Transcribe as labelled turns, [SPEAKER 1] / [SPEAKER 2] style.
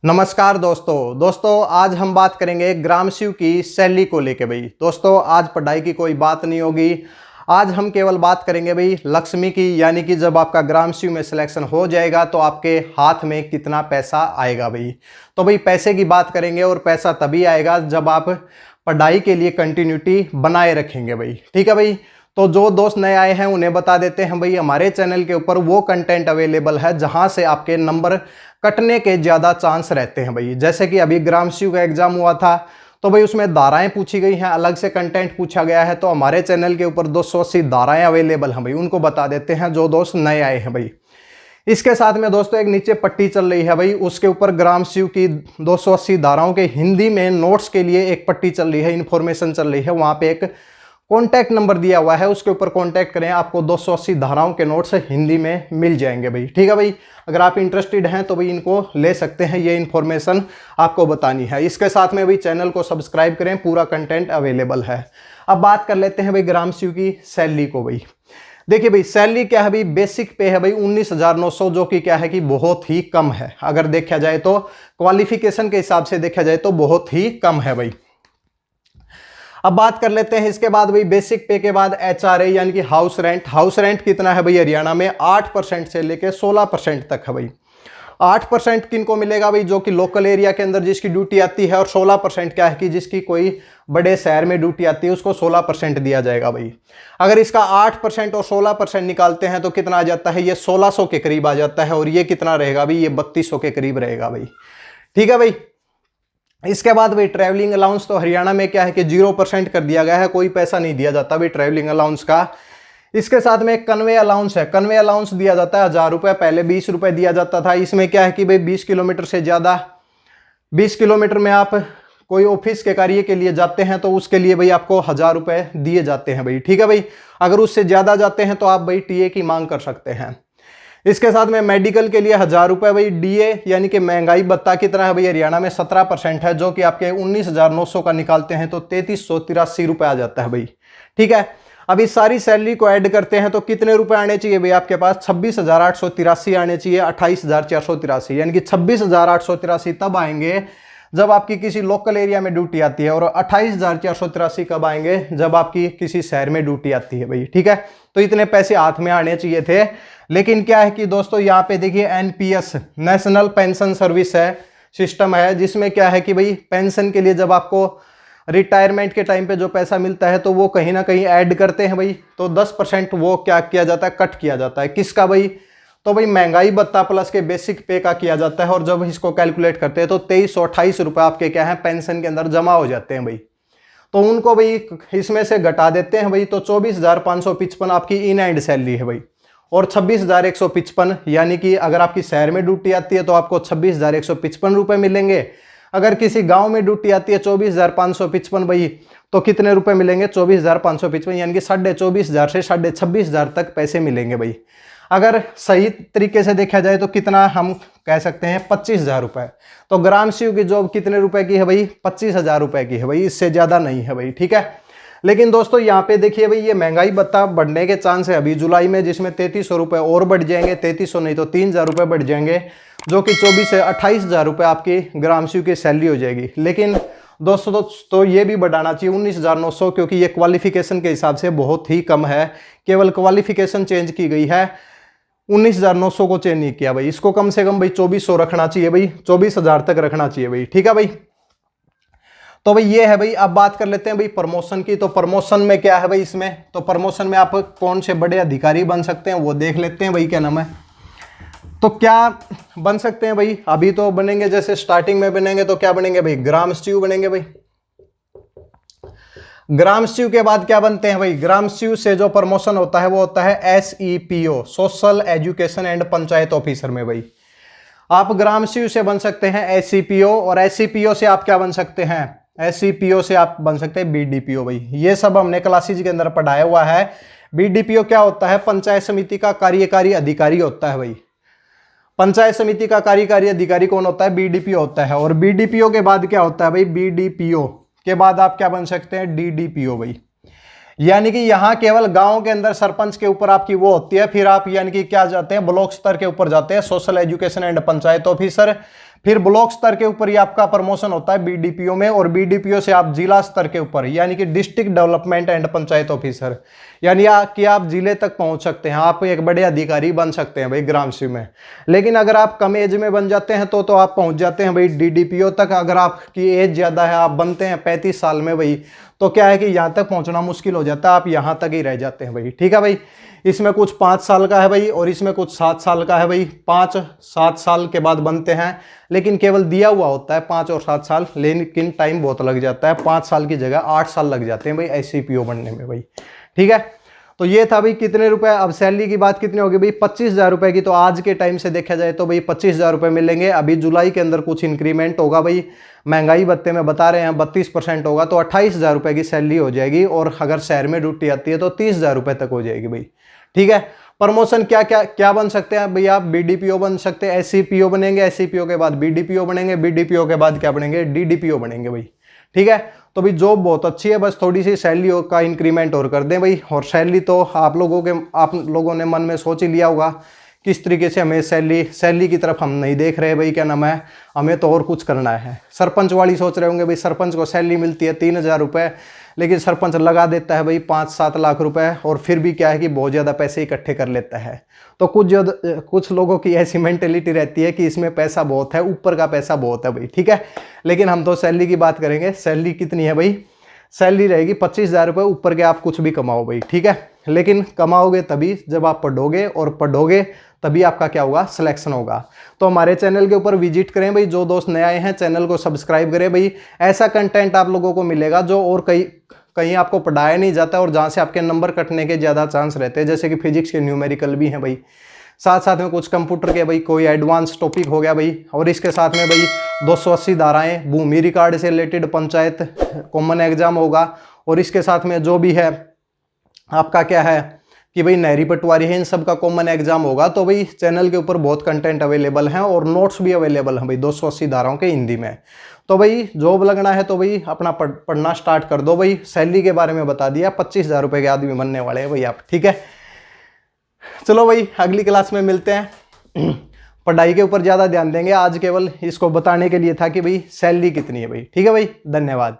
[SPEAKER 1] नमस्कार दोस्तों आज हम बात करेंगे ग्रामशिव की सैलरी को लेके भाई। दोस्तों आज पढ़ाई की कोई बात नहीं होगी, आज हम केवल बात करेंगे भाई लक्ष्मी की, यानी कि जब आपका ग्रामशिव में सिलेक्शन हो जाएगा तो आपके हाथ में कितना पैसा आएगा भाई। तो भाई पैसे की बात करेंगे और पैसा तभी आएगा जब आप पढ़ाई के लिए कंटिन्यूटी बनाए रखेंगे भाई। ठीक है भाई। तो जो दोस्त नए आए हैं उन्हें बता देते हैं भाई, हमारे चैनल के ऊपर वो कंटेंट अवेलेबल है जहां से आपके नंबर कटने के ज़्यादा चांस रहते हैं भाई। जैसे कि अभी ग्रामशिव का एग्जाम हुआ था तो भाई उसमें धाराएं पूछी गई हैं, अलग से कंटेंट पूछा गया है। तो हमारे चैनल के ऊपर 280 धाराएं अवेलेबल हैं भाई, उनको बता देते हैं जो दोस्त नए आए हैं भाई। इसके साथ में दोस्तों एक नीचे पट्टी चल रही है भाई, उसके ऊपर ग्रामशिव की 280 धाराओं के हिंदी में नोट्स के लिए एक पट्टी चल रही है, इन्फॉर्मेशन चल रही है। वहां पे एक कॉन्टैक्ट नंबर दिया हुआ है, उसके ऊपर कॉन्टैक्ट करें, आपको 280 धाराओं के नोट्स हिंदी में मिल जाएंगे भाई। ठीक है भाई। अगर आप इंटरेस्टेड हैं तो भाई इनको ले सकते हैं, ये इन्फॉर्मेशन आपको बतानी है। इसके साथ में भाई चैनल को सब्सक्राइब करें, पूरा कंटेंट अवेलेबल है। अब बात कर लेते हैं भाई ग्रामशिव की सैलरी को भाई। देखिए भाई सैलरी क्या है भाई, बेसिक पे है भाई 19,900, जो कि क्या है कि बहुत ही कम है। अगर देखा जाए तो क्वालिफिकेशन के हिसाब से देखा जाए तो बहुत ही कम है भाई। अब बात कर लेते हैं इसके बाद भाई बेसिक पे के बाद एचआरए यानी कि हाउस रेंट। हाउस रेंट कितना है भाई हरियाणा में 8% से लेके 16% तक है भाई। 8% किनको मिलेगा भाई, जो कि लोकल एरिया के अंदर जिसकी ड्यूटी आती है, और 16% क्या है कि जिसकी कोई बड़े शहर में ड्यूटी आती है उसको 16% दिया जाएगा भाई। अगर इसका 8% और 16% निकालते हैं तो कितना आ जाता है, ये 1600 के करीब आ जाता है। और ये कितना रहेगा भाई, ये 3200 के करीब रहेगा भाई। ठीक है भाई। इसके बाद भाई ट्रैवलिंग अलाउंस तो हरियाणा में क्या है कि 0% कर दिया गया है, कोई पैसा नहीं दिया जाता भाई ट्रैवलिंग अलाउंस का। इसके साथ में कन्वे अलाउंस है, कन्वे अलाउंस दिया जाता है 1000 रुपये, पहले 20 रुपये दिया जाता था। इसमें क्या है कि भाई 20 किलोमीटर से ज़्यादा, 20 किलोमीटर में आप कोई ऑफिस के कार्य के लिए जाते हैं तो उसके लिए भाई आपको 1000 रुपये दिए जाते हैं भाई। ठीक है भाई। अगर उससे ज़्यादा जाते हैं तो आप भाई टीए की मांग कर सकते हैं। इसके साथ में मेडिकल के लिए 1000 रुपये भाई। डीए यानी कि महंगाई भत्ता कितना है भाई हरियाणा में 17% है, जो कि आपके 19,900 का निकालते हैं तो 3383 रुपये आ जाता है भाई। ठीक है। अब इस सारी सैलरी को ऐड करते हैं तो कितने रुपए आने चाहिए भाई आपके पास, 26,883 आने चाहिए, 28,483, यानी कि 26,883 तब आएंगे जब आपकी किसी लोकल एरिया में ड्यूटी आती है, और 28,483 कब आएंगे जब आपकी किसी शहर में ड्यूटी आती है भाई। ठीक है। तो इतने पैसे हाथ में आने चाहिए थे, लेकिन क्या है कि दोस्तों यहाँ पे देखिए एनपीएस नेशनल पेंशन सर्विस है, सिस्टम है, जिसमें क्या है कि भाई पेंशन के लिए जब आपको रिटायरमेंट के टाइम पे जो पैसा मिलता है तो वो कहीं ना कहीं ऐड करते हैं भाई। तो 10% वो क्या किया जाता है, कट किया जाता है। किसका भाई, तो भाई महंगाई भत्ता प्लस के बेसिक पे का किया जाता है। और जब इसको कैलकुलेट करते हैं तो 2328 रुपये आपके क्या है पेंशन के अंदर जमा हो जाते हैं भाई। तो उनको भाई इसमें से घटा देते हैं भाई, तो 24,555 आपकी इन एंड सैलरी है भाई। और 26,155, यानी कि अगर आपकी शहर में ड्यूटी आती है तो आपको 26,155 रुपये मिलेंगे। अगर किसी गांव में ड्यूटी आती है 24,555 भाई, तो कितने रुपए मिलेंगे, 24,555, यानी कि 24,500 से 26,500 तक पैसे मिलेंगे भाई। अगर सही तरीके से देखा जाए तो कितना हम कह सकते हैं 25,000 रुपये। तो ग्रामशिव की जॉब कितने रुपए की है भाई, 25,000 रुपये की है भाई, इससे ज़्यादा नहीं है भाई। ठीक है। लेकिन दोस्तों यहाँ पे देखिए भाई ये महंगाई भत्ता बढ़ने के चांस है अभी जुलाई में, जिसमें 3300 रुपये और बढ़ जाएंगे, 3300 नहीं तो 3,000 रुपये बढ़ जाएंगे, जो कि 24 से 28,000 रुपये आपकी ग्रामशिव की सैलरी हो जाएगी। लेकिन दोस्तों ये भी बढ़ाना चाहिए 19,900, क्योंकि ये क्वालिफिकेशन के हिसाब से बहुत ही कम है। केवल क्वालिफिकेशन चेंज की गई है, 19,900 को चेंज नहीं किया भाई। इसको कम से कम भाई 2400 रखना चाहिए भाई, 24,000 तक रखना चाहिए भाई। ठीक है भाई। तो भाई ये है भाई। अब बात कर लेते हैं भाई प्रमोशन की। तो प्रमोशन में क्या है भाई इसमें, तो प्रमोशन में आप कौन से बड़े अधिकारी बन सकते हैं वो देख लेते हैं भाई। क्या नाम है, तो क्या बन सकते हैं भाई, अभी तो बनेंगे जैसे स्टार्टिंग में बनेंगे तो क्या बनेंगे भाई, ग्रामशिव बनेंगे भाई। ग्रामशिव के बाद क्या बनते हैं भाई, ग्रामशिव से जो प्रमोशन होता है वो होता है SEPO, social education and panchayat officer में भाई। आप ग्रामशिव से बन सकते हैं SEPO, और SEPO से आप क्या बन सकते हैं, SEPO से आप बन सकते हैं BDPO भाई। ये सब हमने क्लासेज के अंदर पढ़ाया हुआ है। BDPO क्या होता है, पंचायत समिति का कार्यकारी अधिकारी होता है भाई। पंचायत समिति का कार्यकारी अधिकारी कौन होता है, BDPO होता है। और BDPO के बाद क्या होता है भाई, BDPO के बाद आप क्या बन सकते हैं, DDPO भाई। यानी कि यहाँ केवल गांव के अंदर सरपंच के ऊपर आपकी वो होती है, फिर आप यानी कि क्या जाते हैं, ब्लॉक स्तर के ऊपर जाते हैं, social education and panchayat officer. फिर ब्लॉक स्तर के ऊपर ही आपका प्रमोशन होता है बीडीपीओ में, और बीडीपीओ से आप जिला स्तर के ऊपर यानी कि district development and panchayat officer, यानी कि आप जिले तक पहुंच सकते हैं, आप एक बड़े अधिकारी बन सकते हैं भाई ग्राम शिव में। लेकिन अगर आप कम एज में बन जाते हैं तो आप पहुंच जाते हैं भाई डीडीपीओ तक। अगर आपकी एज ज़्यादा है, आप बनते हैं 35 साल में भाई, तो क्या है कि यहाँ तक पहुँचना मुश्किल हो जाता है, आप यहाँ तक ही रह जाते हैं भाई। ठीक है भाई, इसमें कुछ 5 साल का है भाई और इसमें कुछ 7 साल का है भाई। 5-7 साल के बाद बनते हैं, लेकिन केवल दिया हुआ होता है 5 और 7 साल, लेकिन टाइम बहुत लग जाता है, 5 साल की जगह 8 साल लग जाते हैं भाई एससीपीओ बनने में भाई। ठीक है, तो ये था भाई कितने रुपए। अब सैलरी की बात कितनी होगी भाई, 25,000 रुपए की। तो आज के टाइम से देखा जाए तो भाई 25,000 रुपए मिलेंगे। अभी जुलाई के अंदर कुछ इंक्रीमेंट होगा भाई, महंगाई भत्ते में बता रहे हैं 32% होगा, तो 28,000 रुपए की सैलरी हो जाएगी। और अगर शहर में ड्यूटी आती है तो 30,000 रुपए तक हो जाएगी भाई। ठीक है, प्रमोशन क्या क्या क्या बन सकते हैं भाई, आप बीडीपीओ बन सकते हैं, एससीपीओ बनेंगे, एससीपीओ के बाद बीडीपीओ बनेंगे, बीडीपीओ के बाद क्या बनेंगे, डीडीपीओ बनेंगे भाई। ठीक है, तो भाई जॉब बहुत अच्छी है, बस थोड़ी सी सैलरी का इंक्रीमेंट और कर दें भाई। और सैलरी तो आप लोगों ने मन में सोच ही लिया होगा किस तरीके से हमें सैलरी की तरफ हम नहीं देख रहे भाई, क्या नाम है, हमें तो और कुछ करना है। सरपंच वाली सोच रहे होंगे भाई, सरपंच को सैलरी मिलती है 3,000 रुपये, लेकिन सरपंच लगा देता है भाई 5-7 लाख रुपए, और फिर भी क्या है कि बहुत ज़्यादा पैसे इकट्ठे कर लेता है। तो कुछ लोगों की ऐसी मेंटेलिटी रहती है कि इसमें पैसा बहुत है, ऊपर का पैसा बहुत है भाई। ठीक है, लेकिन हम तो सैलरी की बात करेंगे। सैलरी कितनी है भाई, सैलरी रहेगी 25,000 रुपये, ऊपर के आप कुछ भी कमाओ भाई। ठीक है, लेकिन कमाओगे तभी जब आप पढ़ोगे, और पढ़ोगे तभी आपका क्या होगा, सिलेक्शन होगा। तो हमारे चैनल के ऊपर विजिट करें भाई, जो दोस्त नए आए हैं चैनल को सब्सक्राइब करें भाई। ऐसा कंटेंट आप लोगों को मिलेगा जो और कहीं आपको पढ़ाया नहीं जाता, और जहाँ से आपके नंबर कटने के ज़्यादा चांस रहते हैं, जैसे कि फिजिक्स के न्यूमेरिकल भी हैं भाई, साथ साथ में कुछ कंप्यूटर के भाई कोई एडवांस टॉपिक हो गया भाई, और इसके साथ में भाई 280 धाराएँ, भूमि रिकॉर्ड से रिलेटेड पंचायत कॉमन एग्जाम होगा, और इसके साथ में जो भी है आपका क्या है कि भाई नहरी पटवारी है, इन सब का कॉमन एग्जाम होगा। तो भाई चैनल के ऊपर बहुत कंटेंट अवेलेबल हैं, और नोट्स भी अवेलेबल हैं भाई 280 धाराओं के हिंदी में। तो भाई जॉब लगना है तो भाई अपना पढ़ना स्टार्ट कर दो भाई। सैलरी के बारे में बता दिया, 25,000 रुपये के आदमी बनने वाले हैं भाई आप। ठीक है, चलो भाई अगली क्लास में मिलते हैं। पढ़ाई के ऊपर ज़्यादा ध्यान देंगे, आज केवल इसको बताने के लिए था कि भाई सैलरी कितनी है भाई। ठीक है भाई, धन्यवाद।